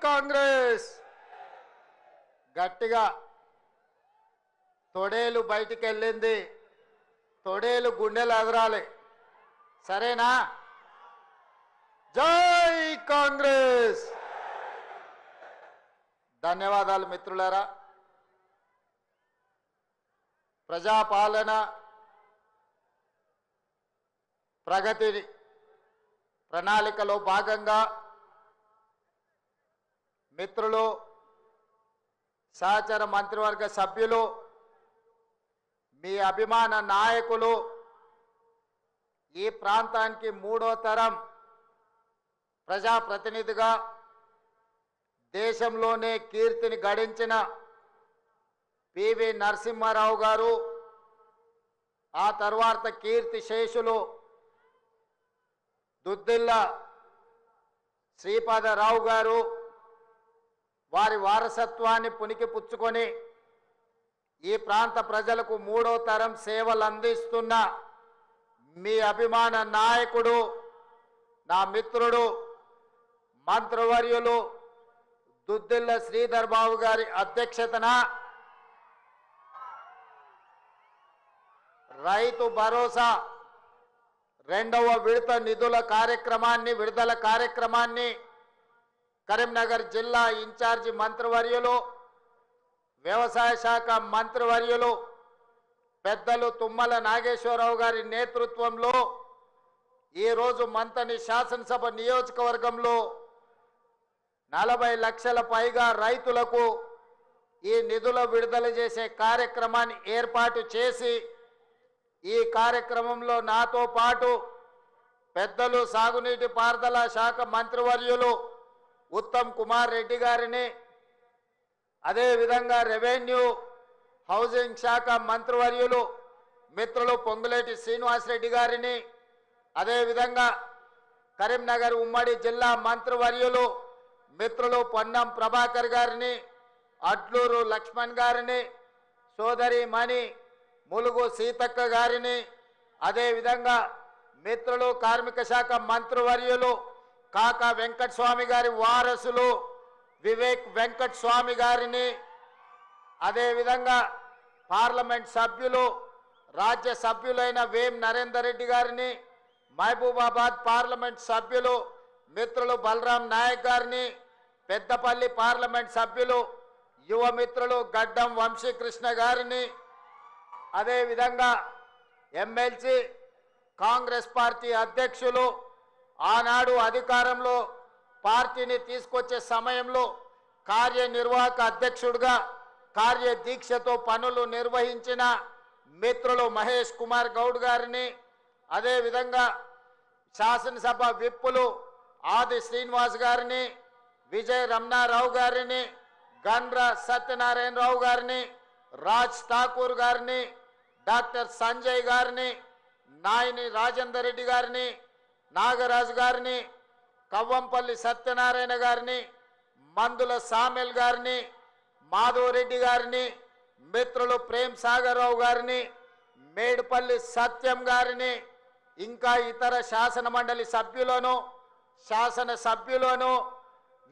కాంగ్రెస్ గట్టిగా తొడేలు బయటికి వెళ్ళింది, తొడేలు గుండెలు అదరాలి, సరేనా? జై కాంగ్రెస్. ధన్యవాదాలు మిత్రులారా. ప్రజాపాలన ప్రగతి ప్రణాళికలో భాగంగా మిత్రులు, సహచర మంత్రివర్గ సభ్యులు, మీ అభిమాన నాయకులు, ఈ ప్రాంతానికి మూడో తరం ప్రజాప్రతినిధిగా దేశంలోనే కీర్తిని గడించిన పివి నరసింహారావు గారు, ఆ తర్వాత కీర్తి శేషులు దుద్దిల్ల శ్రీపాదరావు గారు, వారి వారసత్వాన్ని పుణికిపుచ్చుకొని ఈ ప్రాంత ప్రజలకు మూడో తరం సేవలు అందిస్తున్న మీ అభిమాన నాయకుడు, నా మిత్రుడు, మంత్రివర్యులు దుద్దిల్ల శ్రీధర్ బాబు గారి అధ్యక్షతన రైతు భరోసా రెండవ విడతల కార్యక్రమాన్ని కరీంనగర్ జిల్లా ఇన్ఛార్జి మంత్రివర్యులు, వ్యవసాయ శాఖ మంత్రివర్యులు పెద్దలు తుమ్మల నాగేశ్వరరావు గారి నేతృత్వంలో ఈరోజు మంతని శాసనసభ నియోజకవర్గంలో 40 లక్షల పైగా రైతులకు ఈ నిధుల విడుదల చేసే కార్యక్రమాన్ని ఏర్పాటు చేసి, ఈ కార్యక్రమంలో నాతో పాటు పెద్దలు సాగునీటి పారుదల శాఖ మంత్రివర్యులు ఉత్తమ్ కుమార్ రెడ్డి గారిని, అదేవిధంగా రెవెన్యూ హౌసింగ్ శాఖ మంత్రివర్యులు మిత్రులు పొంగులేటి శ్రీనివాసరెడ్డి గారిని, అదేవిధంగా కరీంనగర్ ఉమ్మడి జిల్లా మంత్రివర్యులు మిత్రులు పొన్నం ప్రభాకర్ గారిని, అడ్లూరు లక్ష్మణ్ గారిని, సోదరి మణి ములుగు సీతక్క గారిని, అదేవిధంగా మిత్రులు కార్మిక శాఖ మంత్రివర్యులు కాకా వెంకటస్వామి గారి వారసులు వివేక్ వెంకటస్వామి గారిని, అదేవిధంగా పార్లమెంట్ సభ్యులు రాజ్య సభ్యులైన వేం నరేందర్ రెడ్డి గారిని, మహబూబాబాద్ పార్లమెంట్ సభ్యులు మిత్రులు బలరాం నాయక్ గారిని, పెద్దపల్లి పార్లమెంట్ సభ్యులు యువ మిత్రులు గడ్డం వంశీకృష్ణ గారిని, అదేవిధంగా ఎమ్మెల్సీ కాంగ్రెస్ పార్టీ అధ్యక్షులు ఆనాడు అధికారంలో పార్టీని తీసుకొచ్చే సమయంలో కార్యనిర్వాహక అధ్యక్షుడిగా కార్యదీక్షతో పనులు నిర్వహించిన మిత్రులు మహేష్ కుమార్ గౌడ్ గారిని, అదేవిధంగా శాసనసభ విప్పులు ఆది శ్రీనివాస్ గారిని, విజయ్ రమణారావు గారిని, గండ్ర సత్యనారాయణరావు గారిని, రాజ్ ఠాకూర్ గారిని, డాక్టర్ సంజయ్ గారిని, నాయని రాజేందర్ రెడ్డి గారిని, నాగరాజు గారిని, కవ్వంపల్లి సత్యనారాయణ గారిని, మందుల సామెల్ గారిని, మాధవరెడ్డి గారిని, మిత్రులు ప్రేమ్ సాగర్ రావు గారిని, మేడుపల్లి సత్యం గారిని, ఇంకా ఇతర శాసన మండలి సభ్యులను, శాసన సభ్యులను,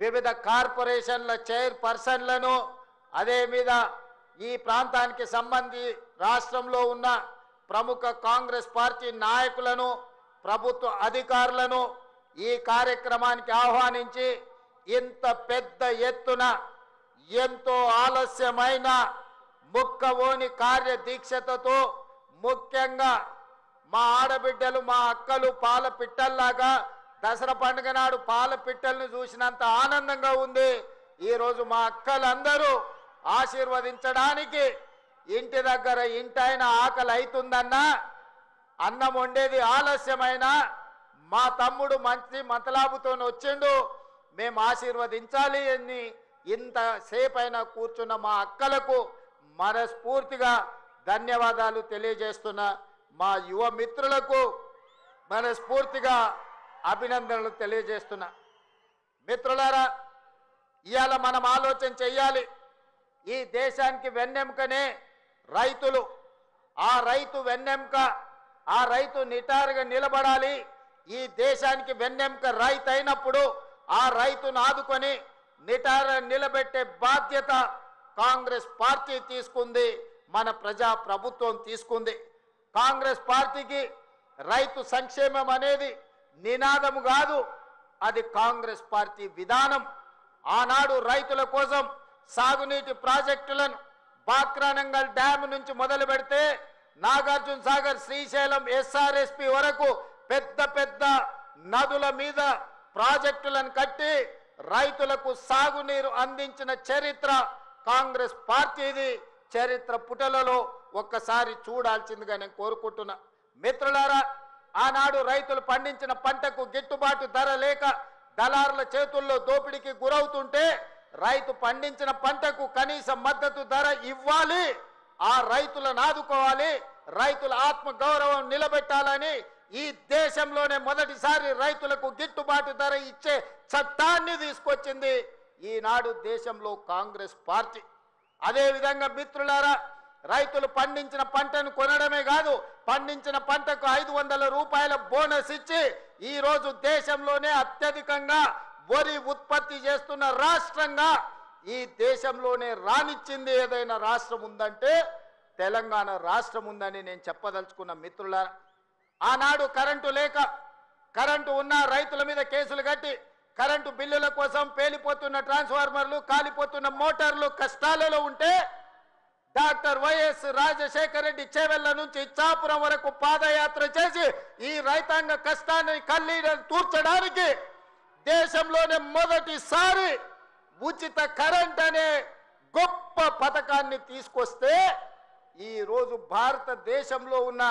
వివిధ కార్పొరేషన్ల చైర్పర్సన్లను, అదే మీద ఈ ప్రాంతానికి సంబంధించి రాష్ట్రంలో ఉన్న ప్రముఖ కాంగ్రెస్ పార్టీ నాయకులను, ప్రభుత్వ అధికారులను ఈ కార్యక్రమానికి ఆహ్వానించి ఇంత పెద్ద ఎత్తున ఎంతో ఆలస్యమైన ముక్కవోని కార్యదీక్షతతో, ముఖ్యంగా మా ఆడబిడ్డలు మా అక్కలు పాల పిట్టల్లాగా దసరా పండుగ నాడు పాల పిట్టల్ని చూసినంత ఆనందంగా ఉంది. ఈరోజు మా అక్కలందరూ ఆశీర్వదించడానికి ఇంటి దగ్గర ఇంటైన ఆకలి అవుతుందన్నా, అన్నం వండేది ఆలస్యమైన మా తమ్ముడు మంచి మతలాబుతో వచ్చిండు, మేము ఆశీర్వదించాలి అని ఇంతసేపైనా కూర్చున్న మా అక్కలకు మనస్ఫూర్తిగా ధన్యవాదాలు తెలియజేస్తున్నా. మా యువ మిత్రులకు మనస్ఫూర్తిగా అభినందనలు తెలియజేస్తున్నా. మిత్రులారా, ఇవాళ మనం ఆలోచన చెయ్యాలి. ఈ దేశానికి వెన్నెముకనే రైతులు. ఆ రైతు వెన్నెముక, ఆ రైతు నిటారుగా నిలబడాలి. ఈ దేశానికి వెన్నెముక రైతు అయినప్పుడు ఆ రైతును ఆదుకొని నిటార నిలబెట్టే బాధ్యత కాంగ్రెస్ పార్టీ తీసుకుంది, మన ప్రజా ప్రభుత్వం తీసుకుంది. కాంగ్రెస్ పార్టీకి రైతు సంక్షేమం అనేది నినాదము కాదు, అది కాంగ్రెస్ పార్టీ విధానం. ఆనాడు రైతుల కోసం సాగునీటి ప్రాజెక్టులను బాక్రానంగల్ డ్యామ్ నుంచి మొదలు పెడితే నాగార్జున సాగర్, శ్రీశైలం, ఎస్ఆర్ఎస్పి వరకు పెద్ద పెద్ద నదుల మీద ప్రాజెక్టులను కట్టి రైతులకు సాగునీరు అందించిన చరిత్ర కాంగ్రెస్ పార్టీది. చరిత్ర పుటలలో ఒక్కసారి చూడాల్సిందిగా నేను కోరుకుంటున్నా. మిత్రులారా, ఆనాడు రైతులు పండించిన పంటకు గిట్టుబాటు ధర లేక దళారుల చేతుల్లో దోపిడీకి గురవుతుంటే రైతు పండించిన పంటకు కనీస మద్దతు ధర ఇవ్వాలి, ఆ రైతులను ఆదుకోవాలి, రైతుల ఆత్మ గౌరవం నిలబెట్టాలని ఈ దేశంలోనే మొదటిసారి రైతులకు గిట్టుబాటు ధర ఇచ్చే చట్టాన్ని తీసుకొచ్చింది ఈనాడు దేశంలో కాంగ్రెస్ పార్టీ. అదేవిధంగా మిత్రులారా, రైతులు పండించిన పంటను కొనడమే కాదు, పండించిన పంటకు 500 రూపాయల బోనస్ ఇచ్చి ఈరోజు దేశంలోనే అత్యధికంగా వరి ఉత్పత్తి చేస్తున్న రాష్ట్రంగా ఈ దేశంలోనే రానిచ్చింది ఏదైనా రాష్ట్రం ఉందంటే తెలంగాణ రాష్ట్రం ఉందని నేను చెప్పదలుచుకున్న. మిత్రులారా, ఆనాడు కరెంటు లేక, కరెంటు ఉన్న రైతుల మీద కేసులు కట్టి కరెంటు బిల్లుల కోసం పేలిపోతున్న ట్రాన్స్ఫార్మర్లు, కాలిపోతున్న మోటార్లు కష్టాలలో ఉంటే డాక్టర్ వైఎస్ రాజశేఖర రెడ్డి చేవెళ్ల నుంచి ఇచ్చాపురం వరకు పాదయాత్ర చేసి ఈ రైతాంగ కష్టాన్ని కన్నీళ్లను తూర్చడానికి దేశంలోనే మొదటిసారి ఉచిత కరెంట్ అనే గొప్ప పథకాన్ని తీసుకొస్తే ఈ రోజు భారతదేశంలో ఉన్న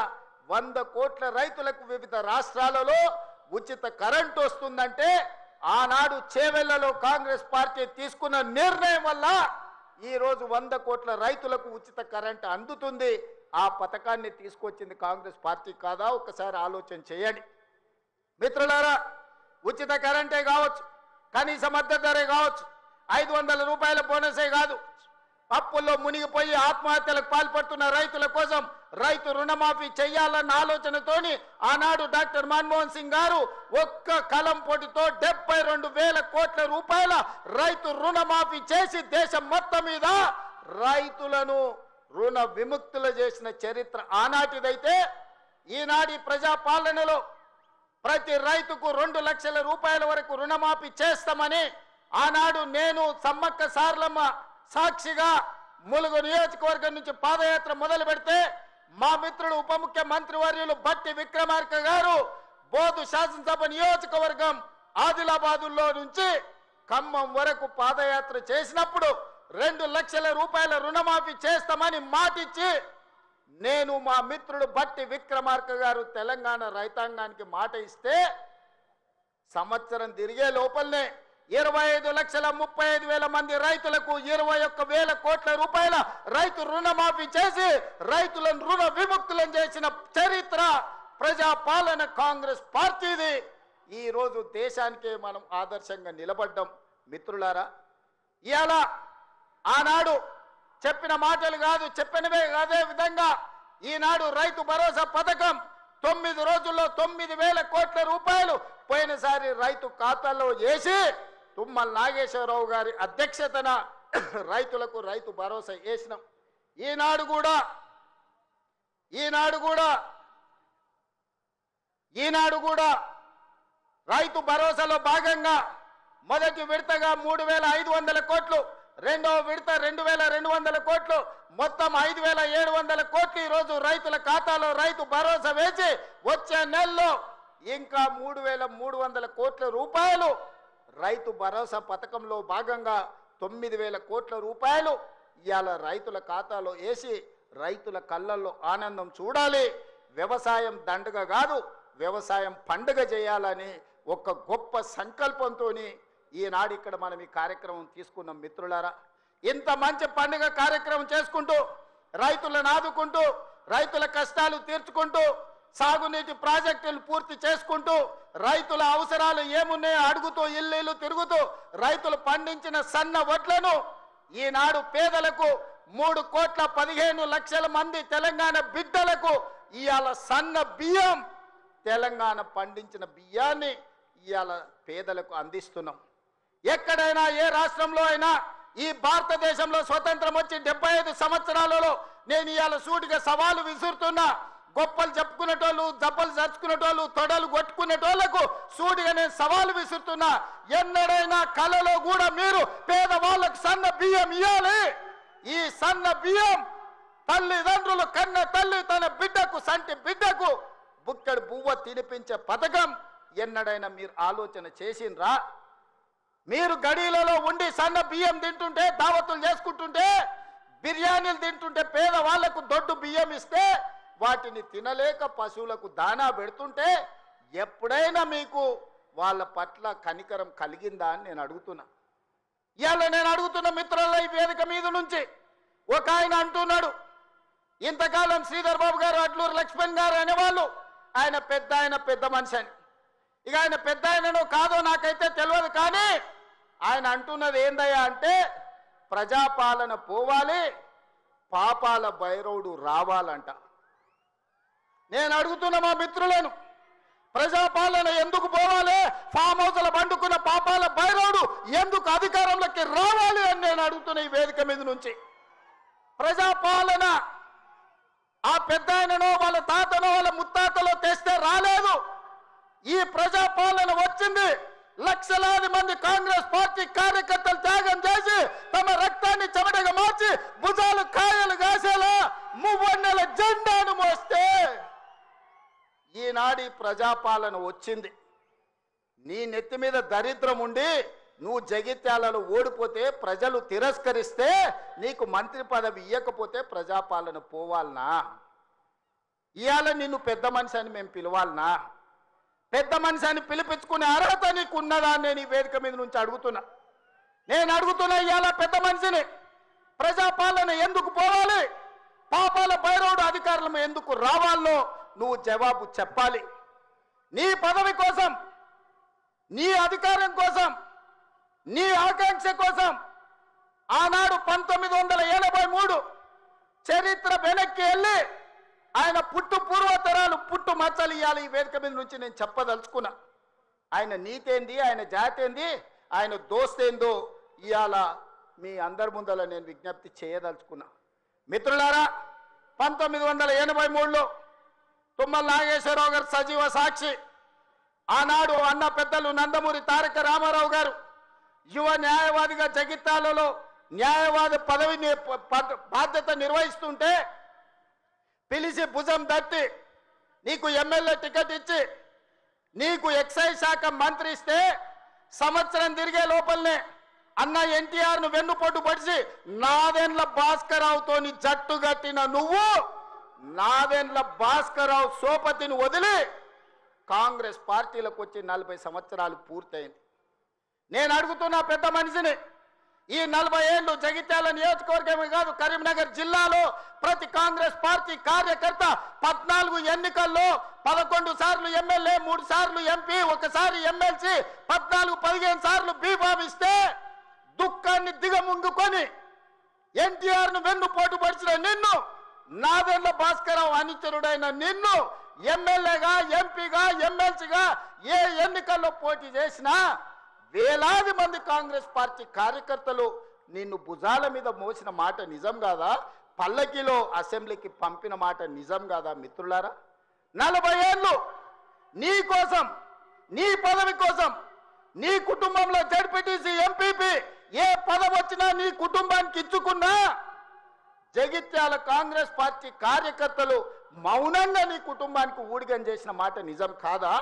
100 కోట్ల రైతులకు వివిధ రాష్ట్రాలలో ఉచిత కరెంట్ వస్తుందంటే ఆనాడు చేవెళ్లలో కాంగ్రెస్ పార్టీ తీసుకున్న నిర్ణయం వల్ల ఈ రోజు 100 కోట్ల రైతులకు ఉచిత కరెంట్ అందుతుంది. ఆ పథకాన్ని తీసుకొచ్చింది కాంగ్రెస్ పార్టీ కాదా? ఒక్కసారి ఆలోచన చేయండి. మిత్రులారా, ఉచిత కరెంటే కావచ్చు, కనీస మద్దతు ధరే కావచ్చు, 500 రూపాయల బోనసే కాదు, అప్పుల్లో మునిగిపోయి ఆత్మహత్యలకు పాల్పడుతున్న రైతుల కోసం రైతు రుణమాఫీ చేయాలన్న ఆలోచనతోని ఆనాడు డాక్టర్ మన్మోహన్ సింగ్ గారు ఒక్క కలం పొడితో 72,000 కోట్ల రూపాయల రైతు రుణమాఫీ చేసి దేశం మొత్తం మీద రైతులను రుణ విముక్తులు చేసిన చరిత్ర ఆనాటిదైతే ఈనాటి ప్రజాపాలనలో ప్రతి రైతుకు 2 లక్షల రూపాయల వరకు రుణమాఫీ చేస్తామని ఆనాడు నేను సమ్మక్క సారలమ్మ సాక్షిగా ములుగు నియోజకవర్గం నుంచి పాదయాత్ర మొదలు పెడితే మా మిత్రుడు ఉప ముఖ్యమంత్రి వర్యులు బట్టి విక్రమార్క గారు బోధు శాసనసభ నియోజకవర్గం ఆదిలాబాదులో నుంచి ఖమ్మం వరకు పాదయాత్ర చేసినప్పుడు 2 లక్షల రూపాయల రుణమాఫీ చేస్తామని మాటిచ్చి నేను మా మిత్రుడు బట్టి విక్రమార్క గారు తెలంగాణ రైతాంగానికి మాట ఇస్తే సంవత్సరం తిరిగే లోపలనే 25,35,000 మంది రైతులకు 21,000 కోట్ల రూపాయల రైతు రుణమాఫీ చేసి రైతులను రుణ విముక్తులను చేసిన చరిత్ర ప్రజాపాలన కాంగ్రెస్ పార్టీది. ఈ రోజు దేశానికే మనం ఆదర్శంగా నిలబడ్డాం. మిత్రులారా, ఇవాళ ఆనాడు చెప్పిన మాటలు కాదు, చెప్పినవే అదే విధంగా ఈనాడు రైతు భరోసా పథకం 9 రోజుల్లో 9,000 కోట్ల రూపాయలు పోయినసారి రైతు ఖాతాలో వేసి తుమ్మల నాగేశ్వరరావు గారి అధ్యక్షతన రైతులకు రైతు భరోసా వేసినాం. ఈనాడు కూడా రైతు భరోసాలో భాగంగా మొదటి విడతగా 3,500 కోట్లు, రెండవ విడత 2,200 కోట్లు, మొత్తం 5,700 కోట్లు ఈరోజు రైతుల ఖాతాలో రైతు భరోసా వేసి వచ్చే నెలలో ఇంకా 3,300 కోట్ల రూపాయలు రైతు భరోసా పథకంలో భాగంగా 9,000 కోట్ల రూపాయలు ఇవాళ రైతుల ఖాతాలో వేసి రైతుల కళ్ళల్లో ఆనందం చూడాలి. వ్యవసాయం దండగ కాదు, వ్యవసాయం పండుగ చేయాలని ఒక గొప్ప సంకల్పంతో ఈనాడు ఇక్కడ మనం ఈ కార్యక్రమం తీసుకున్నాం. మిత్రులారా, ఇంత మంచి పండుగ కార్యక్రమం చేసుకుంటూ రైతులను ఆదుకుంటూ రైతుల కష్టాలు తీర్చుకుంటూ సాగునీటి ప్రాజెక్టులు పూర్తి చేసుకుంటూ రైతుల అవసరాలు ఏమున్నాయో అడుగుతూ ఇల్లు తిరుగుతూ రైతులు పండించిన సన్న వడ్లను ఈనాడు పేదలకు 3,15,00,000 మంది తెలంగాణ బిడ్డలకు ఇవాళ సన్న బియ్యం, తెలంగాణ పండించిన బియ్యాన్ని ఇవాళ పేదలకు అందిస్తున్నాం. ఎక్కడైనా ఏ రాష్ట్రంలో అయినా ఈ భారతదేశంలో స్వతంత్రం వచ్చి 75 సంవత్సరాలలో నేను ఇవాళ సూటిగా సవాలు విసురుతున్నా. గొప్పలు చెప్పుకునేటోళ్ళు, జబ్బలు చర్చుకునేటోళ్ళు, తొడలు కొట్టుకునేటోళ్లకు సూటిగా నేను సవాలు విసురుతున్నా. ఎన్నడైనా కలలో కూడా మీరు పేదవాళ్ళకు సన్న బియ్యం ఇవ్వాలి. ఈ సన్న బియ్యం తల్లిదండ్రులు కన్న తల్లి తన బిడ్డకు, సంటి బిడ్డకు బుక్కడి బువ్వ తినిపించే పథకం ఎన్నడైనా మీరు ఆలోచన చేసిండ్రా? మీరు గడీలలో ఉండి సన్న బియ్యం తింటుంటే, దావతులు చేసుకుంటుంటే, బిర్యానీలు తింటుంటే, పేదవాళ్లకు దొడ్డు బియ్యం ఇస్తే వాటిని తినలేక పశువులకు దానా పెడుతుంటే ఎప్పుడైనా మీకు వాళ్ళ పట్ల కనికరం కలిగిందా అని నేను అడుగుతున్నా. ఇవాళ నేను అడుగుతున్న మిత్రుల ఈ వేదిక మీద నుంచి ఒక ఆయన అంటున్నాడు, ఇంతకాలం శ్రీధర్ బాబు గారు, అడ్లూరు లక్ష్మణ్ గారు అనేవాళ్ళు ఆయన పెద్ద మనిషి అని. ఇక ఆయన పెద్ద ఆయనను కాదో నాకైతే తెలియదు, కానీ ఆయన అంటున్నది ఏందయ్యా అంటే ప్రజాపాలన పోవాలి, పాపాల భైరవుడు రావాలంట. నేను అడుగుతున్న మా మిత్రులను, ప్రజాపాలన ఎందుకు పోవాలి? ఫామ్ హౌస్ల పండుకున్న పాపాల భైరవుడు ఎందుకు అధికారంలోకి రావాలి అని నేను అడుగుతున్న ఈ వేదిక మీద నుంచి. ప్రజాపాలన ఆ పెద్ద ఆయననో వాళ్ళ తాతనో వాళ్ళ ముత్తాతలో తెస్తే రాలేదు. ఈ ప్రజాపాలన వచ్చింది లక్షలాది మంది కాంగ్రెస్ పార్టీ కార్యకర్తలు త్యాగం చేసి తమ రక్తాన్ని చెమటగా మార్చి భుజాలు కాయలు కాసేలా మువ్వన్నెల జెండాను మోస్తే ఈనాడి ప్రజాపాలన వచ్చింది. నీ నెత్తి మీద దరిద్రం ఉండి నువ్వు జగిత్యాలలో ఓడిపోతే, ప్రజలు తిరస్కరిస్తే, నీకు మంత్రి పదవి ఇవ్వకపోతే ప్రజాపాలన పోవాలనా? ఇవాళ నిన్ను పెద్ద మనిషి అని మేము పిలవాలనా? పెద్ద మనిషి అని పిలిపించుకునే అర్హత నీకు ఉన్నదా అని నేను ఈ వేదిక మీద నుంచి అడుగుతున్నా. నేను అడుగుతున్నా, ఇవాళ పెద్ద మనిషిని ప్రజాపాలన ఎందుకు పోవాలి, పాపాల భైరవుడు అధికారులు ఎందుకు రావాలో నువ్వు జవాబు చెప్పాలి. నీ పదవి కోసం, నీ అధికారం కోసం, నీ ఆకాంక్ష కోసం ఆనాడు 1983 చరిత్ర వెనక్కి వెళ్ళి ఆయన పుట్టు పూర్వతరాలు పుట్టు మచ్చలు ఇవ్వాలి. ఈ వేదిక మీద నుంచి నేను చెప్పదలుచుకున్నా. ఆయన నీతేంది, ఆయన జాతేంది, ఆయన దోస్తేందో ఇవాళ మీ అందరి ముందర నేను విజ్ఞప్తి చేయదలుచుకున్నా. మిత్రులారా, 1983లో తుమ్మల నాగేశ్వరరావు గారు సజీవ సాక్షి. ఆనాడు అన్న పెద్దలు నందమూరి తారక రామారావు గారు యువ న్యాయవాదిగా జగిత్యాలలో న్యాయవాది పదవిని బాధ్యత నిర్వహిస్తుంటే పిలిచి భుజం తట్టి నీకు ఎమ్మెల్యే టికెట్ ఇచ్చి నీకు ఎక్సైజ్ శాఖ మంత్రి ఇస్తే సంవత్సరం తిరిగే లోపలనే అన్న ఎన్టీఆర్ను వెన్నుపోటు పడిచి నాదెండ్ల భాస్కరరావుతోని జట్టు కట్టిన నువ్వు నాదెండ్ల భాస్కరరావు సోపతిని వదిలి కాంగ్రెస్ పార్టీలకు వచ్చి 40 సంవత్సరాలు పూర్తయింది. నేను అడుగుతున్నా పెద్ద మనిషిని, ఈ 40 ఏళ్ళు జగిత్యాల నియోజకవర్గమే కాదు కరీంనగర్ జిల్లాలో ప్రతి కాంగ్రెస్ పార్టీ కార్యకర్త 14 ఎన్నికల్లో 11 సార్లు ఎమ్మెల్యే, 3 సార్లు ఎంపీ, 1 సారి ఎమ్మెల్సీ, 14-15 సార్లు బీఫామ్ ఇస్తే దుఃఖాన్ని దిగముంగుకొని ఎన్టీఆర్ను వెన్నుపోటు పడిచిన నిన్ను, నాదెండ్ల భాస్కరరావు అనుచరుడైన నిన్ను ఎమ్మెల్యేగా, ఎంపీగా, ఎమ్మెల్సీగా ఏ ఎన్నికల్లో పోటీ చేసినా వేలాది మంది కాంగ్రెస్ పార్టీ కార్యకర్తలు నిన్ను భుజాల మీద మోసిన మాట నిజం కాదా? పల్లకిలో అసెంబ్లీకి పంపిన మాట నిజం కాదా? మిత్రులారా, 40 ఏళ్ళు నీ కోసం, నీ పదవి కోసం, నీ కుటుంబంలో జడ్పీటీసీ, ఎంపీపీ ఏ పదవి వచ్చినా నీ కుటుంబానికి ఇచ్చుకున్నా జగిత్యాల కాంగ్రెస్ పార్టీ కార్యకర్తలు మౌనంగా నీ కుటుంబానికి ఊడిగం చేసిన మాట నిజం కాదా?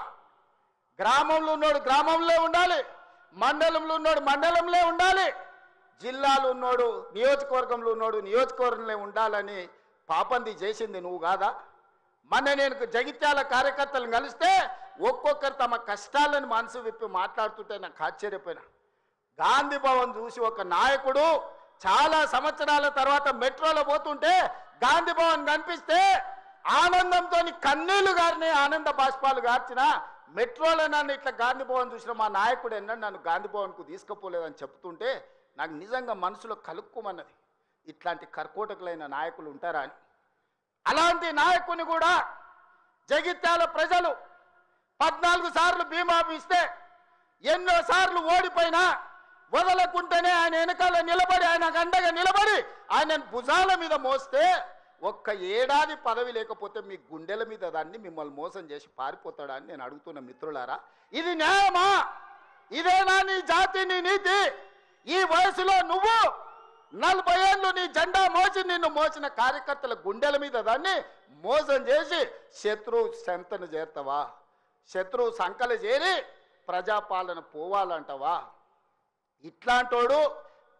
గ్రామంలో ఉన్నోడు గ్రామంలో ఉండాలి, మండలంలో ఉన్నోడు మండలంలో ఉండాలి, జిల్లాలో ఉన్నోడు నియోజకవర్గంలో ఉన్నోడు నియోజకవర్గంలో ఉండాలని పాపంది చేసింది నువ్వు కాదా? మొన్న నేను జగిత్యాల కార్యకర్తలను కలిస్తే ఒక్కొక్కరు తమ కష్టాలను మనసు విప్పి మాట్లాడుతుంటే నాకు ఆశ్చర్యపోయినా. గాంధీ భవన్ చూసి ఒక నాయకుడు చాలా సంవత్సరాల తర్వాత మెట్రోలో పోతుంటే గాంధీ భవన్ కనిపిస్తే ఆనందంతో కన్నీళ్లు గారిని, ఆనంద బాష్పాలు గార్చిన మెట్రోలో నన్ను ఇట్లా గాంధీ భవన్ చూసిన మా నాయకుడు ఎన్నడూ నన్ను గాంధీ భవన్కు తీసుకుపోలేదని చెప్తుంటే నాకు నిజంగా మనసులో కలుక్కుమన్నది, ఇట్లాంటి కర్కోటకులైన నాయకులు ఉంటారా అని. అలాంటి నాయకుని కూడా జగిత్యాల ప్రజలు 14 సార్లు బీమా ఇస్తే, ఎన్నో సార్లు ఓడిపోయినా వదలకుంటేనే ఆయన వెనకాల నిలబడి ఆయన అండగా నిలబడి ఆయన భుజాల మీద మోస్తే ఒక్క ఏడాది పదవి లేకపోతే మీ గుండెల మీద దాన్ని మిమ్మల్ని మోసం చేసి పారిపోతాడా అని నేను అడుగుతున్న మిత్రులారా, ఇది న్యాయమా? ఇదేనా నీ జాతి, నీ నీతి? ఈ వయసులో నువ్వు 40 ఏళ్ళు నీ జెండా మోసి నిన్ను మోసిన కార్యకర్తల గుండెల మీద దాన్ని మోసం చేసి శత్రువు సంతను చేరుతావా? శత్రువు సంకలు చేరి ప్రజాపాలన పోవాలంటావా? ఇట్లాంటోడు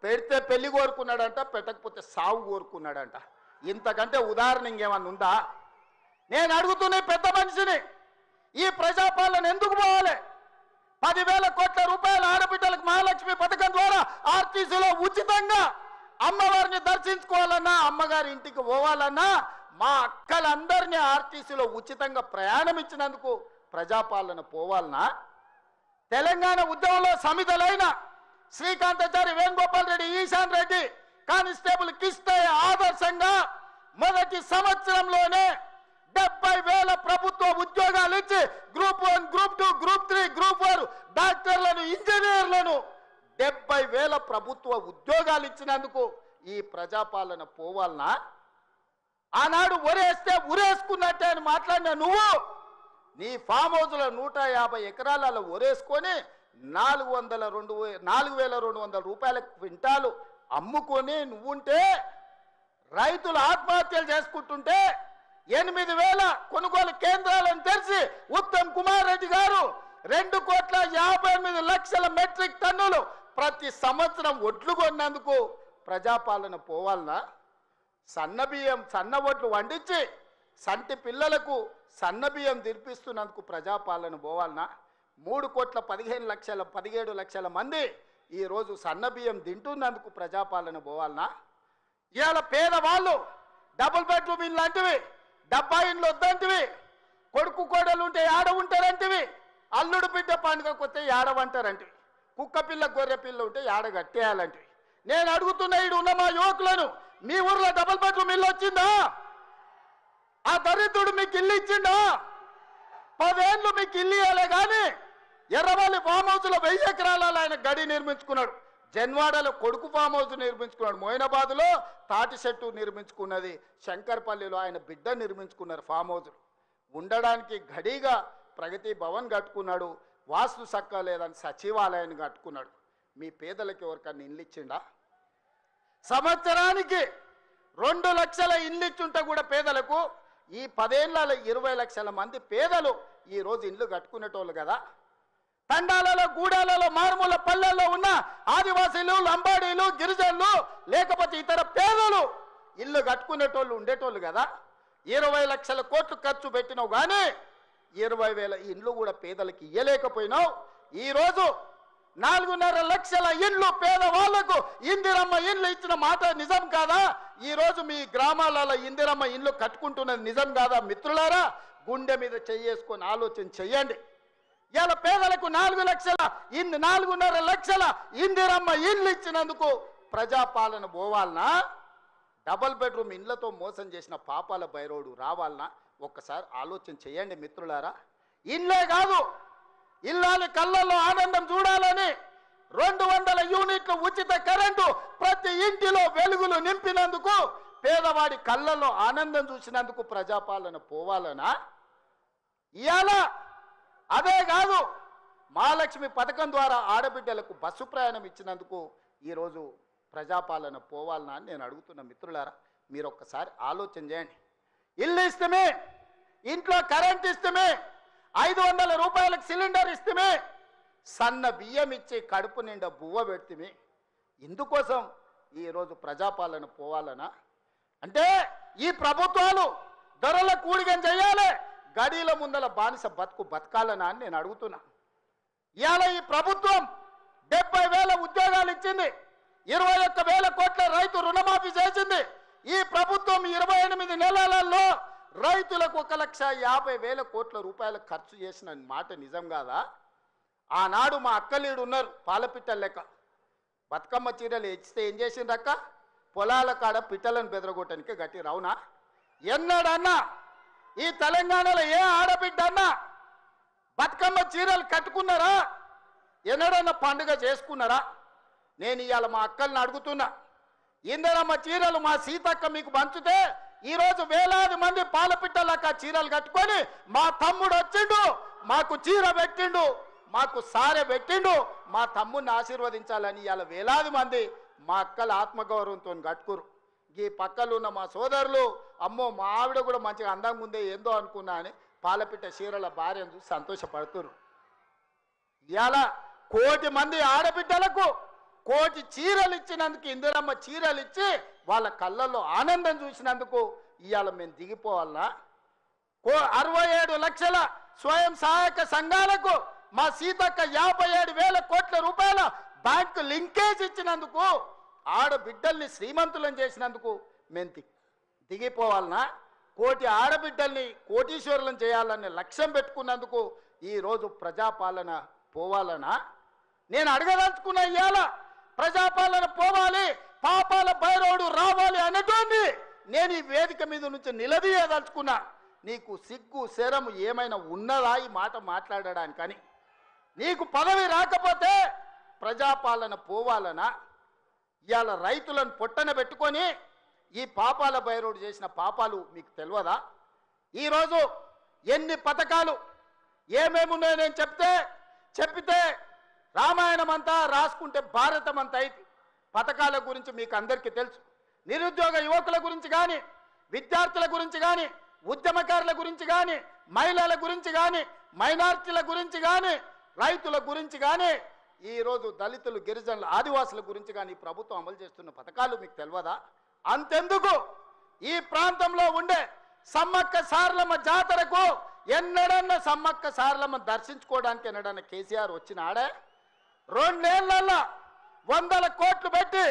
పెడితే పెళ్లి కోరుకున్నాడంట, పెట్టకపోతే సాగు కోరుకున్నాడంట. ఇంతకంటే ఉదాహరణ ఇంకేమన్నా ఉందా? నేను అడుగుతున్న పెద్ద మనిషిని, ఈ ప్రజాపాలన ఎందుకు పోవాలి? 10,000 కోట్ల రూపాయల ఆడబిడ్డలకు మహాలక్ష్మి పథకం ద్వారా ఆర్టీసీలో ఉచితంగా అమ్మవారిని దర్శించుకోవాలన్నా, అమ్మగారి ఇంటికి పోవాలన్నా, మా అక్కలందరినీ ఆర్టీసీలో ఉచితంగా ప్రయాణం ఇచ్చినందుకు ప్రజాపాలన పోవాలనా? తెలంగాణ ఉద్యమంలో సమితలైన శ్రీకాంతాచారి, వేణుగోపాల్ రెడ్డి, ఈశాన్ రెడ్డి, కానిస్టేబుల్ కిష్టయ్య ఆదర్శంగా మొదటి సంవత్సరంలోనే 70,000 ప్రభుత్వ ఉద్యోగాలు ఇచ్చి గ్రూప్ 1, గ్రూప్ 2, గ్రూప్ 3, గ్రూప్ 4 డాక్టర్లను, ఇంజనీర్లను 70,000 ప్రభుత్వ ఉద్యోగాలు ఇచ్చినందుకు ఈ ప్రజాపాలన పోవాలనా? ఆనాడు ఒరేస్తే ఉరేసుకున్నట్టే అని మాట్లాడిన నువ్వు నీ ఫామ్ హౌస్లో 150 ఎకరాలలో ఒరేసుకొని 4,200 రూపాయల క్వింటాలు అమ్ముకొని నువ్వుంటే, రైతులు ఆత్మహత్యలు చేసుకుంటుంటే 8,000 కొనుగోలు కేంద్రాలను తెరిచి ఉత్తమ్ కుమార్ రెడ్డి గారు 2,58,00,000 మెట్రిక్ టన్నులు ప్రతి సంవత్సరం ఒడ్లు కొన్నందుకు ప్రజాపాలన పోవాలనా? సన్నబియ్యం, సన్న ఒడ్లు వండించి సంటి పిల్లలకు సన్నబియ్యం తినిపిస్తున్నందుకు ప్రజాపాలన పోవాలనా? 3,15,17,00,000 మంది ఈరోజు సన్నబియ్యం తింటున్నందుకు ప్రజాపాలన పోవాలనా? ఇవాళ పేదవాళ్ళు డబుల్ బెడ్రూమ్ ఇల్లు అంటివి, 70 ఇండ్లు వద్దంటివి, కొడుకు కోడలు ఉంటే ఏడ ఉంటారంటివి, అల్లుడు బిడ్డ పండుగ కొత్త ఏడవంటారంటివి, కుక్క పిల్ల గొర్రె పిల్ల ఉంటే ఏడ కట్టేయాలంటివి. నేను అడుగుతున్న ఈడు ఉన్న మా యువకులను, మీ ఊర్లో డబుల్ బెడ్రూమ్ ఇల్లు వచ్చిందా? ఆ దరిద్రుడు మీకు ఇల్లు ఇచ్చిండా? 10 ఏళ్ళు మీకు ఇల్లు ఇవ్వాలి. కానీ ఎర్రవల్లి ఫామ్ హౌస్లో 1000 ఎకరాలలో ఆయన గడి నిర్మించుకున్నాడు, జన్వాడలో కొడుకు ఫామ్ హౌస్ నిర్మించుకున్నాడు, మోయినాబాద్లో తాటి చెట్టు నిర్మించుకున్నది, శంకర్పల్లిలో ఆయన బిడ్డ నిర్మించుకున్నారు ఫామ్ హౌస్లు. ఉండడానికి గడిగా ప్రగతి భవన్ కట్టుకున్నాడు, వాస్తు సక్క లేదని సచివాలయాన్ని కట్టుకున్నాడు. మీ పేదలకు ఎవరికన్నా ఇల్లు ఇచ్చిండా? సంవత్సరానికి 2 లక్షల ఇల్లు ఇచ్చుంటే కూడా పేదలకు ఈ 10 ఏళ్లలో 20 లక్షల మంది పేదలు ఈరోజు ఇల్లు కట్టుకునేటోళ్ళు కదా. తండాలలో, గూడాలలో, మారుమూల పల్లెల్లో ఉన్న ఆదివాసీలు, లంబాడీలు, గిరిజనులు, లేకపోతే ఇతర పేదలు ఇల్లు కట్టుకునేటోళ్ళు ఉండేటోళ్ళు కదా. 20 లక్షల కోట్లు ఖర్చు పెట్టినావు కానీ 20,000 ఇండ్లు కూడా పేదలకు ఇయ్యలేకపోయినావు. ఈరోజు 4.5 లక్షల ఇండ్లు పేదవాళ్లకు ఇందిరమ్మ ఇండ్లు ఇచ్చిన మాట నిజం కాదా? ఈరోజు మీ గ్రామాలలో ఇందిరమ్మ ఇండ్లు కట్టుకుంటున్నది నిజం కాదా? మిత్రులారా, గుండె మీద చేసుకొని ఆలోచన చెయ్యండి. ఇలా పేదలకు 4.5 లక్షల ఇందిరమ్మ ఇండ్లు ఇచ్చినందుకు ప్రజాపాలన పోవాలనా? డబుల్ బెడ్రూమ్ ఇండ్లతో మోసం చేసిన పాపాల భైరవుడు రావాలనా? ఒక్కసారి ఆలోచన చేయండి మిత్రులారా. ఇండ్లే కాదు, ఇల్లాలి కళ్ళల్లో ఆనందం చూడాలని 200 యూనిట్లు ఉచిత కరెంటు ప్రతి ఇంటిలో వెలుగులు నింపినందుకు, పేదవాడి కళ్ళల్లో ఆనందం చూసినందుకు ప్రజాపాలన పోవాలనా? ఇవాళ అదే కాదు, మహాలక్ష్మి పథకం ద్వారా ఆడబిడ్డలకు బస్సు ప్రయాణం ఇచ్చినందుకు ఈరోజు ప్రజాపాలన పోవాలనా అని నేను అడుగుతున్న మిత్రులారా. మీరు ఒక్కసారి ఆలోచన చేయండి. ఇల్లు ఇస్తమే, ఇంట్లో కరెంట్ ఇస్తమే, 500 రూపాయలకు సిలిండర్ ఇస్తమే, సన్న బియ్యం ఇచ్చి కడుపు నిండా బువ్వ పెడితే, ఇందుకోసం ఈరోజు ప్రజాపాలన పోవాలనా? అంటే ఈ ప్రభుత్వాలు ధరల కూడిగం చేయాలి, గడిల ముందల బానిస బతకాలనా అని నేను అడుగుతున్నా. ఇవాళ ఈ ప్రభుత్వం 70,000 ఉద్యోగాలు ఇచ్చింది, 21,000 కోట్ల రైతు రుణమాఫీ చేసింది. ఈ ప్రభుత్వం 28 నెలలలో రైతులకు 1,50,000 కోట్ల రూపాయలు ఖర్చు చేసిన మాట నిజం కాదా? ఆనాడు మా అక్కలీడు ఉన్నారు, పాలపిట్టల లెక్క బతుకమ్మ చీరలు ఇచ్చితే ఏం చేసిండ్రక్క? పొలాల కాడ పిట్టలను బెదరగొట్టడానికి గట్టి రావునా? ఎన్నడన్నా ఈ తెలంగాణలో ఏ ఆడబిడ్డ అన్నా బతుకమ్మ చీరలు కట్టుకున్నారా? ఎన్నడన్నా పండుగ చేసుకున్నారా? నేను ఇవాళ మా అక్కల్ని అడుగుతున్నా, ఇందరమ్మ చీరలు మా సీతక్క మీకు పంచితే ఈరోజు వేలాది మంది పాలపిట్టలాక చీరలు కట్టుకొని మా తమ్ముడు వచ్చిండు, మాకు చీర పెట్టిండు, మాకు సారె పెట్టిండు, మా తమ్ముడిని ఆశీర్వదించాలని ఇవాళ వేలాది మంది మా అక్కల ఆత్మగౌరవంతో కట్టుకురు. ఈ పక్కలు ఉన్న మా సోదరులు, అమ్మో మా ఆవిడ కూడా మంచిగా అందంగా ఉందే ఏందో అనుకున్నా అని పాలపిట్ట చీరల భార్యను చూసి సంతోషపడుతురు. ఇవాళ 1 కోటి మంది ఆడబిడ్డలకు 1 కోటి చీరలు ఇచ్చినందుకు, ఇందిరమ్మ చీరలు ఇచ్చి వాళ్ళ కళ్ళల్లో ఆనందం చూసినందుకు ఇవాళ మేము దిగిపోవాలనా? 67 లక్షల స్వయం సహాయక సంఘాలకు మా సీతక్క 57,000 కోట్ల రూపాయల బ్యాంకు లింకేజ్ ఇచ్చినందుకు, ఆడబిడ్డల్ని శ్రీమంతులను చేసినందుకు మేము దిగిపోవాలనా? 1 కోటి ఆడబిడ్డల్ని కోటీశ్వరులను చేయాలనే లక్ష్యం పెట్టుకున్నందుకు ఈరోజు ప్రజాపాలన పోవాలనా? నేను అడగదలుచుకున్న ఇవాళ ప్రజాపాలన పోవాలి, పాపాల భైరవుడు రావాలి అనేటువంటి నేను ఈ వేదిక మీద నుంచి నిలదీయదలుచుకున్నా. నీకు సిగ్గు శరము ఏమైనా ఉన్నదా ఈ మాట మాట్లాడడానికని? నీకు పదవి రాకపోతే ప్రజాపాలన పోవాలనా? ఇవాళ రైతులను పొట్టన పెట్టుకొని ఈ పాపాల భైరవుడు చేసిన పాపాలు మీకు తెలియదా? ఈరోజు ఎన్ని పథకాలు ఏమేమి ఉన్నాయో నేను చెప్పితే రామాయణం అంతా రాసుకుంటే భారతం అంతా అయితే పథకాల గురించి మీకు అందరికీ తెలుసు. నిరుద్యోగ యువకుల గురించి కానీ, విద్యార్థుల గురించి కానీ, ఉద్యమకారుల గురించి కానీ, మహిళల గురించి కానీ, మైనారిటీల గురించి కానీ, రైతుల గురించి కానీ, ఈరోజు దళితులు, గిరిజనులు, ఆదివాసుల గురించి కానీ ప్రభుత్వం అమలు చేస్తున్న పథకాలు మీకు తెలియదా? అంతెందుకు ఈ ప్రాంతంలో ఉండే సమ్మక్క సారలమ్మ జాతరకు ఎన్నడన్నా సమ్మక్క సారలమ్మ దర్శించుకోవడానికి ఎన్నడన్నా కేసీఆర్ వచ్చినాడే? 2 ఏళ్లలో 100 కోట్లు పెట్టి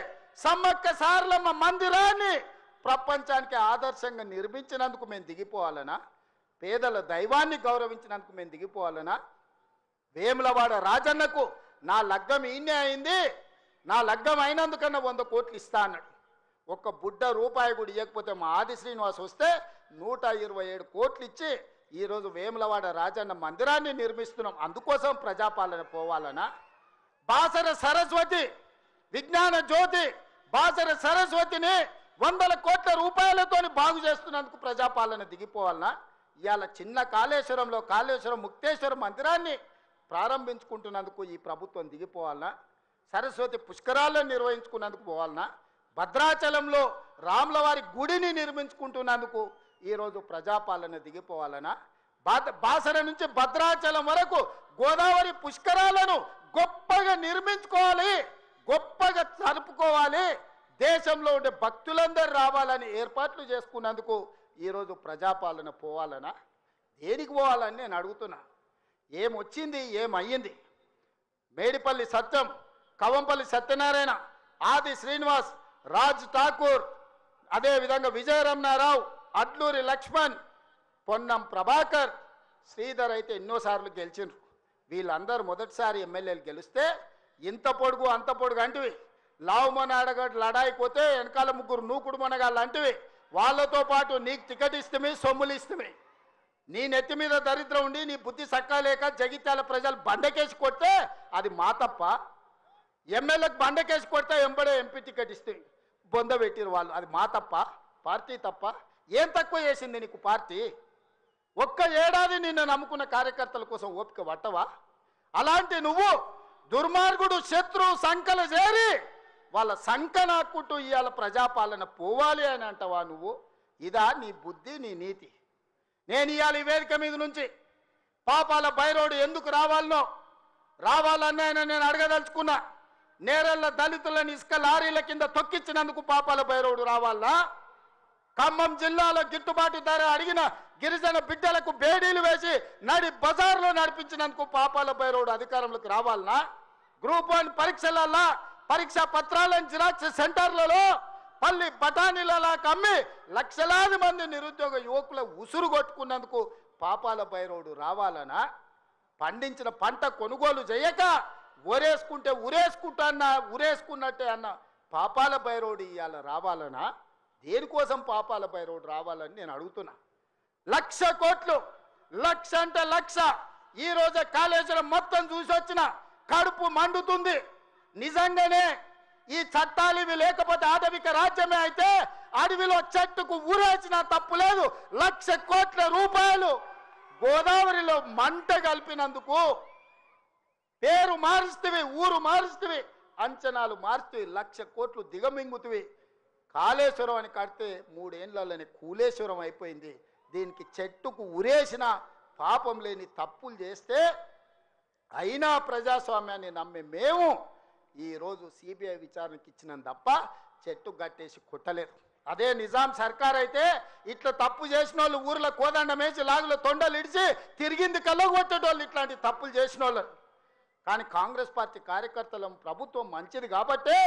సమ్మక్క సారలమ్మ మందిరాన్ని ప్రపంచానికి ఆదర్శంగా నిర్మించినందుకు మేము దిగిపోవాలనా? పేదల దైవాన్ని గౌరవించినందుకు మేము దిగిపోవాలనా? వేములవాడ రాజన్నకు నా లగ్గం ఈయనే అయింది, నా లగ్గం అయినందుకన్నా 100 కోట్లు ఇస్తా అన్నాడు. ఒక్క బుడ్డ రూపాయి కూడా ఇవ్వకపోతే మా ఆది శ్రీనివాస్ వస్తే 127 కోట్లు ఇచ్చి ఈరోజు వేములవాడ రాజన్న మందిరాన్ని నిర్మిస్తున్నాం. అందుకోసం ప్రజాపాలన పోవాలనా? బాసర సరస్వతి విజ్ఞాన జ్యోతి బాసర సరస్వతిని 100 కోట్ల రూపాయలతో బాగు చేస్తున్నందుకు ప్రజాపాలన దిగిపోవాలనా? ఇవాళ చిన్న కాళేశ్వరంలో కాళేశ్వరం ముక్తేశ్వర మందిరాన్ని ప్రారంభించుకుంటున్నందుకు ఈ ప్రభుత్వం దిగిపోవాలనా? సరస్వతి పుష్కరాలను నిర్వహించుకున్నందుకు పోవాలనా? భద్రాచలంలో రాములవారి గుడిని నిర్మించుకుంటున్నందుకు ఈరోజు ప్రజాపాలన దిగిపోవాలనా? బాసర నుంచి భద్రాచలం వరకు గోదావరి పుష్కరాలను గొప్పగా నిర్మించుకోవాలి, గొప్పగా జరుపుకోవాలి, దేశంలో ఉండే భక్తులందరూ రావాలని ఏర్పాట్లు చేసుకున్నందుకు ఈరోజు ప్రజాపాలన పోవాలనా? దేనికి పోవాలని నేను అడుగుతున్నా. ఏమొచ్చింది, ఏమయ్యింది? మేడిపల్లి సత్యం, కవంపల్లి సత్యనారాయణ, ఆది శ్రీనివాస్, రాజ్ ఠాకూర్, అదేవిధంగా విజయరమణారావు, అడ్లూరి లక్ష్మణ్, పొన్నం ప్రభాకర్, శ్రీధర్ అయితే ఎన్నోసార్లు గెలిచిండ్రు. వీళ్ళందరూ మొదటిసారి ఎమ్మెల్యేలు గెలిస్తే ఇంత పొడుగు అంత పొడుగు అంటివి, లావుమని అడగడు లడాయిపోతే వెనకాల 3 నూకుడు మనగాళ్ళు అంటివి. వాళ్ళతో పాటు నీకు టికెట్ ఇస్తమే, సొమ్ములు ఇస్తమే. నీ నెత్తి మీద దరిద్రం ఉండి నీ బుద్ధి సక్కాలేక జగిత్యాల ప్రజలు బండకేసి కొడితే అది మా తప్ప? ఎమ్మెల్యేలకు బండకేసి కొడితే ఎంబడే ఎంపీ టికెట్ ఇస్తే బొంద పెట్టిరు వాళ్ళు, అది మా తప్ప? పార్టీ తప్ప? ఏం తక్కువ చేసింది నీకు పార్టీ? ఒక్క ఏడాది నిన్ను నమ్ముకున్న కార్యకర్తల కోసం ఓపిక పట్టవా? అలాంటి నువ్వు దుర్మార్గుడు శత్రు సంకలు చేరి వాళ్ళ సంక నాక్కుంటూ ఇవాళ ప్రజాపాలన పోవాలి అని అంటవా నువ్వు? ఇదా నీ బుద్ధి, నీ నీతి? నేను ఇవాళ ఈ వేదిక మీద నుంచి పాపాల భైరవుడు ఎందుకు రావాలన్నా నేను అడగదలుచుకున్నా. నేరెళ్ళ దళితులను ఇసుక లారీల కింద తొక్కించినందుకు పాపాల భైరవుడు రావాలా? ఖమ్మం జిల్లాలో గిట్టుబాటు ధర అడిగిన గిరిజన బిడ్డలకు బేడీలు వేసి నడి బజార్లో నడిపించినందుకు పాపాల భైరవుడు అధికారంలోకి రావాలనా? గ్రూప్ 1 పరీక్షలలో పరీక్షా పత్రాలను జిరాక్స్ సెంటర్లలో పల్లి బఠానీలలా కమ్మి లక్షలాది మంది నిరుద్యోగ యువకుల ఉసురు కొట్టుకున్నందుకు పాపాల భైరవుడు రావాలనా? పండించిన పంట కొనుగోలు చేయక ఉరేసుకున్నట్టే అన్న పాపాల భైరవుడు ఇవాళ రావాలనా? దేనికోసం పాపాల భైరవుడు రావాలని నేను అడుగుతున్నా. 1,00,000 కోట్లు, 1,00,000 అంటే 1,00,000. ఈరోజు కాళేశ్వరం మొత్తం చూసి వచ్చిన కడుపు మండుతుంది. నిజంగానే ఈ చట్టాలు ఇవి లేకపోతే ఆటవిక రాజ్యమే అయితే అడవిలో చెట్టుకు ఊరేసిన తప్పు లేదు. 1,00,000 కోట్ల రూపాయలు గోదావరిలో మంట కలిపినందుకు పేరు మారుస్తవి, ఊరు మారుస్తవి, అంచనాలు మార్చుతవి, 1,00,000 కోట్లు దిగమింగుతవి. కాళేశ్వరం అని కడితే 3 ఏళ్లలోనే కూలేశ్వరం అయిపోయింది. దీనికి చెట్టుకు ఉరేసిన పాపం లేని తప్పులు చేస్తే అయినా ప్రజాస్వామ్యాన్ని నమ్మే మేము ఈరోజు సిబిఐ విచారణకి ఇచ్చినాం తప్ప చెట్టు గట్టేసి కొట్టలేదు. అదే నిజాం సర్కార్ అయితే ఇట్లా తప్పు చేసిన వాళ్ళు ఊర్లో కోదండం వేసి లాగులో తొండలు ఇడిచి తిరిగింది కళ్ళగొట్టేటోళ్ళు ఇట్లాంటి తప్పులు చేసిన వాళ్ళు. కానీ కాంగ్రెస్ పార్టీ కార్యకర్తల ప్రభుత్వం మంచిది కాబట్టే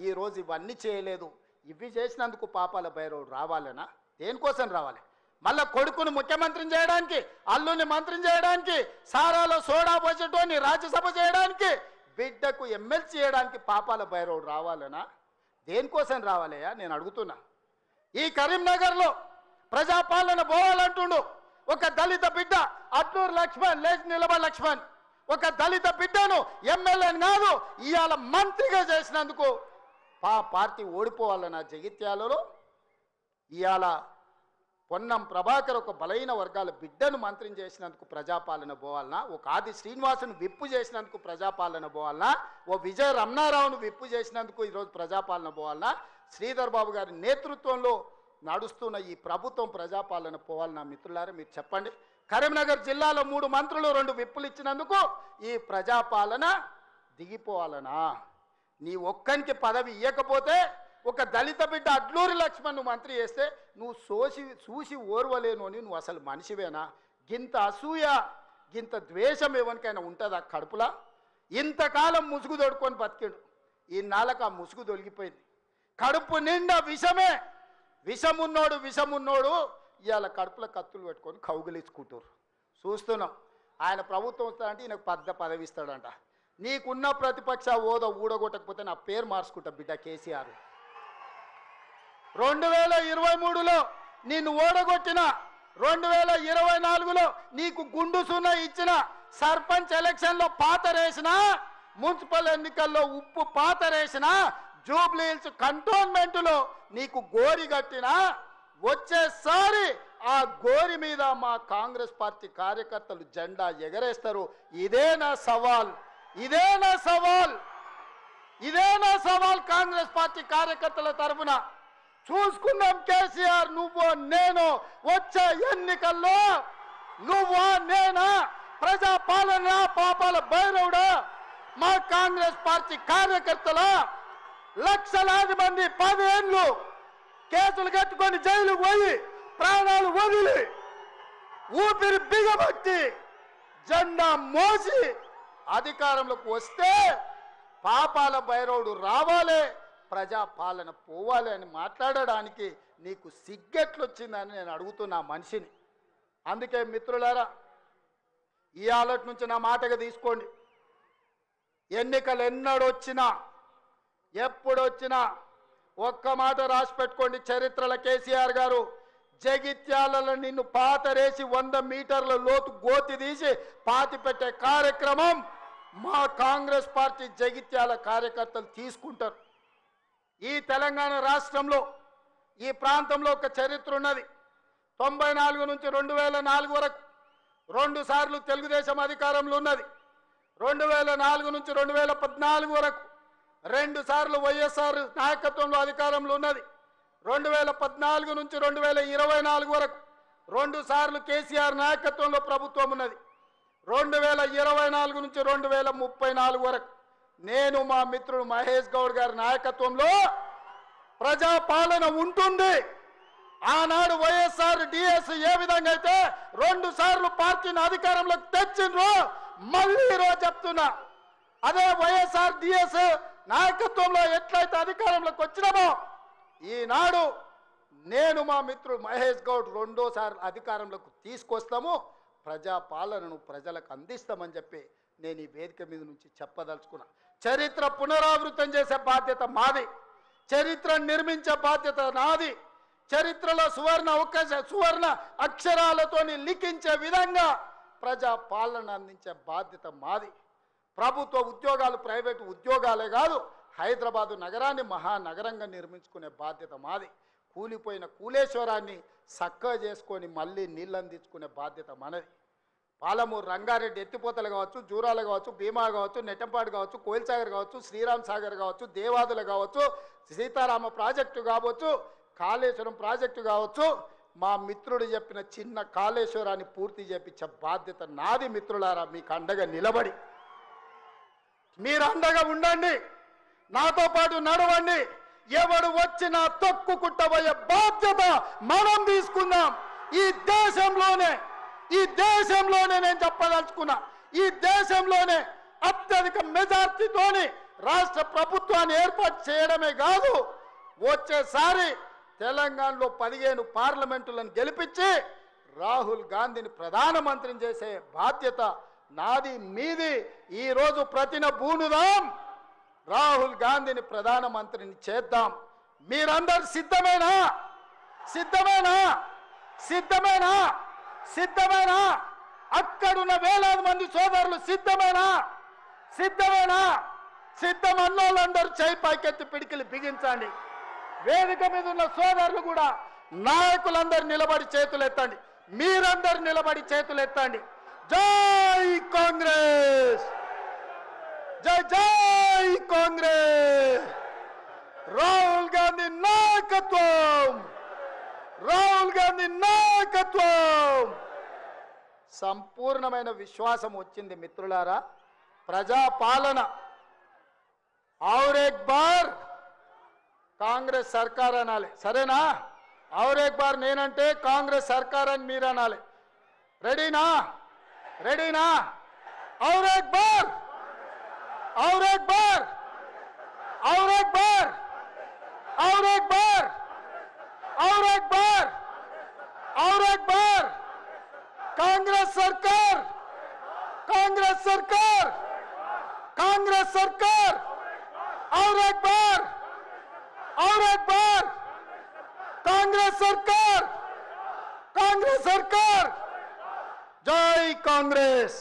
ఈరోజు ఇవన్నీ చేయలేదు. ఇవి చేసినందుకు పాపాల భైరవుడు రావాలనా? దేనికోసం రావాలి? మళ్ళా కొడుకును ముఖ్యమంత్రిని చేయడానికి, అల్లుని మంత్రిని చేయడానికి, సారాలో సోడా పోసేటోని రాజ్యసభ చేయడానికి, బిడ్డకు ఎమ్మెల్సీ చేయడానికి పాపాల భైరవుడు రావాలనా? దేనికోసం రావాలయ్యా నేను అడుగుతున్నా. ఈ కరీంనగర్లో ప్రజాపాలన పోవాలంటుండు ఒక దళిత బిడ్డ అట్లూరు లక్ష్మణ్, లేచి నిలబడి లక్ష్మణ్, ఒక దళిత బిడ్డను ఎమ్మెల్యేని కాదు ఇవాళ మంత్రిగా చేసినందుకు పార్టీ ఓడిపోవాలన్న జగిత్యాలలో ఇవాళ పొన్నం ప్రభాకర్ ఒక బలైన వర్గాల బిడ్డను మంత్రిని చేసినందుకు ప్రజాపాలన పోవాలనా? ఒక ఆది శ్రీనివాసును విప్పు చేసినందుకు ప్రజాపాలన పోవాలనా? ఓ విజయ రమణారావును విప్పు చేసినందుకు ఈరోజు ప్రజాపాలన పోవాలనా? శ్రీధర్ బాబు గారి నేతృత్వంలో నడుస్తున్న ఈ ప్రభుత్వం ప్రజాపాలన పోవాలనా? మిత్రులారా మీరు చెప్పండి. కరీంనగర్ జిల్లాలో 3 మంత్రులు 2 విప్పులు ఇచ్చినందుకు ఈ ప్రజాపాలన దిగిపోవాలనా? నీ ఒక్కనికి పదవి ఇవ్వకపోతే ఒక దళిత బిడ్డ అడ్లూరి లక్ష్మణ్ మంత్రి చేస్తే నువ్వు చూసి ఓర్వలేను అని నువ్వు అసలు మనిషివేనా? గింత అసూయ గింత ద్వేషం ఎవరికైనా ఉంటుందా కడుపులా? ఇంతకాలం ముసుగు తొడుకొని బతికిండు, ఈ నాలుక ఆ ముసుగు తొలగిపోయింది. కడుపు నిండా విషమే, విషమున్నోడు ఇవాళ కడుపులో కత్తులు పెట్టుకొని కౌగిలించుకుంటారు. చూస్తున్నాం. ఆయన ప్రభుత్వం వస్తాడంటే ఈయనకు పదవి ఇస్తాడంట. నీకున్న ప్రతిపక్ష హోదా ఊడగొట్టకపోతే నా పేరు మార్చుకుంటా బిడ్డ కేసీఆర్. 2023లో నిన్ను ఓడగొట్టిన, 2024లో నీకు గుండు సున్నా ఇచ్చిన, సర్పంచ్ ఎలక్షన్లో పాతరేసిన, మున్సిపల్ ఎన్నికల్లో ఉప్పు పాతరేసిన, జూబ్లీ హిల్స్ కంటోన్మెంట్లో నీకు గోరి కట్టిన, వచ్చేసారి ఆ గోరి మీద మా కాంగ్రెస్ పార్టీ కార్యకర్తలు జెండా ఎగరేస్తారు. ఇదే నా సవాల్ కాంగ్రెస్ పార్టీ కార్యకర్తల తరఫున. చూసుకుందాం కేసీఆర్, నువ్వు నేను వచ్చే ఎన్నికల్లో నువ్వా నేనా? ప్రజాపాలన పాపాల భైరవుడా? మా కాంగ్రెస్ పార్టీ కార్యకర్తల లక్షలాది మంది 10 ఏళ్ళు కేసులు కట్టుకొని జైలుకు పోయి ప్రాణాలు వదిలి ఊపిరి బిగబట్టి జెండా మోసి అధికారంలోకి వస్తే పాపాల భైరవుడు రావాలి, ప్రజాపాలన పోవాలి అని మాట్లాడడానికి నీకు సిగ్గెట్లొచ్చిందని నేను అడుగుతున్నా మనిషిని. అందుకే మిత్రులారా ఇవాళ నుంచి నా మాటగా తీసుకోండి. ఎన్నికలు ఎన్నడొచ్చినా ఎప్పుడొచ్చినా ఒక్క మాట రాసి పెట్టుకోండి. చరిత్రల కేసీఆర్ గారు జగిత్యాలలో నిన్ను పాతరేసి 100 మీటర్ల లోతు గోతి తీసి పాతి పెట్టే కార్యక్రమం మా కాంగ్రెస్ పార్టీ జగిత్యాల కార్యకర్తలు తీసుకుంటారు. ఈ తెలంగాణ రాష్ట్రంలో ఈ ప్రాంతంలో ఒక చరిత్ర ఉన్నది. 94 నుంచి 2004 వరకు 2 సార్లు తెలుగుదేశం అధికారంలో ఉన్నది. 2004 నుంచి 2014 వరకు 2 సార్లు వైఎస్ఆర్ నాయకత్వంలో అధికారంలో ఉన్నది. 2014 నుంచి 2024 వరకు 2 సార్లు కేసీఆర్ నాయకత్వంలో ప్రభుత్వం ఉన్నది. 2024 నుంచి 2034 వరకు నేను మా మిత్రుడు మహేష్ గౌడ్ గారి నాయకత్వంలో ప్రజాపాలన ఉంటుంది. ఆనాడు వైఎస్ఆర్ డిఎస్ ఏ విధంగా అయితే 2 సార్లు పార్టీని అధికారంలోకి తెచ్చిండ్రో మళ్ళీ ఈరోజు చెప్తున్నా, అదే వైఎస్ఆర్ డిఎస్ నాయకత్వంలో ఎట్లయితే అధికారంలోకి వచ్చినామో ఈనాడు నేను మా మిత్రుడు మహేష్ గౌడ్ 2సార్లు అధికారంలోకి తీసుకొస్తాము, ప్రజాపాలనను ప్రజలకు అందిస్తామని చెప్పి నేను ఈ వేదిక మీద నుంచి చెప్పదలుచుకున్నా. చరిత్ర పునరావృతం చేసే బాధ్యత మాది, చరిత్ర నిర్మించే బాధ్యత నాది, చరిత్రలో సువర్ణ అక్షరాలతో లిఖించే విధంగా ప్రజాపాలన అందించే బాధ్యత మాది. ప్రభుత్వ ఉద్యోగాలు ప్రైవేటు ఉద్యోగాలే కాదు, హైదరాబాదు నగరాన్ని మహానగరంగా నిర్మించుకునే బాధ్యత మాది. కూలిపోయిన కూలేశ్వరాన్ని చక్కగా చేసుకొని మళ్ళీ నీళ్ళు అందించుకునే బాధ్యత మనది. పాలమూరు రంగారెడ్డి ఎత్తిపోతలు కావచ్చు, జూరాలు కావచ్చు, భీమా కావచ్చు, నెట్టంపాడు కావచ్చు, కోయిల్సాగర్ కావచ్చు, శ్రీరామ్ సాగర్ కావచ్చు, దేవాదులు కావచ్చు, సీతారామ ప్రాజెక్టు కావచ్చు, కాళేశ్వరం ప్రాజెక్టు కావచ్చు, మా మిత్రుడు చెప్పిన చిన్న కాళేశ్వరాన్ని పూర్తి చేపించే బాధ్యత నాది. మిత్రులారా, మీకు అండగా నిలబడి మీరు అండగా ఉండండి, నాతో పాటు నడవండి. ఎవడు వచ్చినా తొక్కుకుంటబోయే బాధ్యత మనం తీసుకుందాం. ఈ దేశంలోనే నేను చెప్పదలుచుకున్నా, ఈ దేశంలోనే అత్యధిక మెజార్టీతోని రాష్ట్ర ప్రభుత్వాన్ని ఏర్పాటు చేయడమే కాదు, వచ్చేసారి తెలంగాణలో 15 పార్లమెంటులను గెలిపించి రాహుల్ గాంధీని ప్రధానమంత్రిని చేసే బాధ్యత నాది, మీది. ఈరోజు ప్రతిన బూనుదాం, రాహుల్ గాంధీని ప్రధానమంత్రిని చేద్దాం. మీరందరూ సిద్ధమేనా? సిద్ధమేనా? సిద్ధమేనా? సిద్ధమేనా? అక్కడున్న వేలాది మంది సోదరులు సిద్ధమేనా? సిద్ధమేనా? సిద్ధమన్నోళ్ళందరూ చేయి పైకెత్తి పిడికిలు బిగించండి. వేదిక మీద ఉన్న సోదరులు కూడా, నాయకులందరూ నిలబడి చేతులు ఎత్తండి. మీరందరూ నిలబడి చేతులు ఎత్తండి. జై కాంగ్రెస్, జై జై కాంగ్రెస్. రాహుల్ గాంధీ నాయకత్వం, రాహుల్ గాంధీ నాయకత్వం. సంపూర్ణమైన విశ్వాసం వచ్చింది మిత్రులారా. ప్రజాపాలన ఔర్ ఏక్ బార్ కాంగ్రెస్ సర్కార్ అనాలి, సరేనా? ఔర్ ఏక్ బార్ నేనంటే కాంగ్రెస్ సర్కార్ అని మీరు అనాలి. రెడీనా? రెడీనా? ఔర్ ఏక్ బార్, ఔర్ ఏక్ బార్, ఔర్ ఏక్ బార్, ఔర్ ఏక్ బార్, ఔర్ ఏక్ బార్, ఔర్ ఏక్ బార్. కాంగ్రెస్ సర్కార్, కాంగ్రెస్ సర్కార్, కాంగ్రెస్ సర్కార్. ఔర్ ఏక్ బార్, ఔర్ ఏక్ బార్. కాంగ్రెస్ సర్కార్, కాంగ్రెస్ సర్కార్. జై కాంగ్రెస్.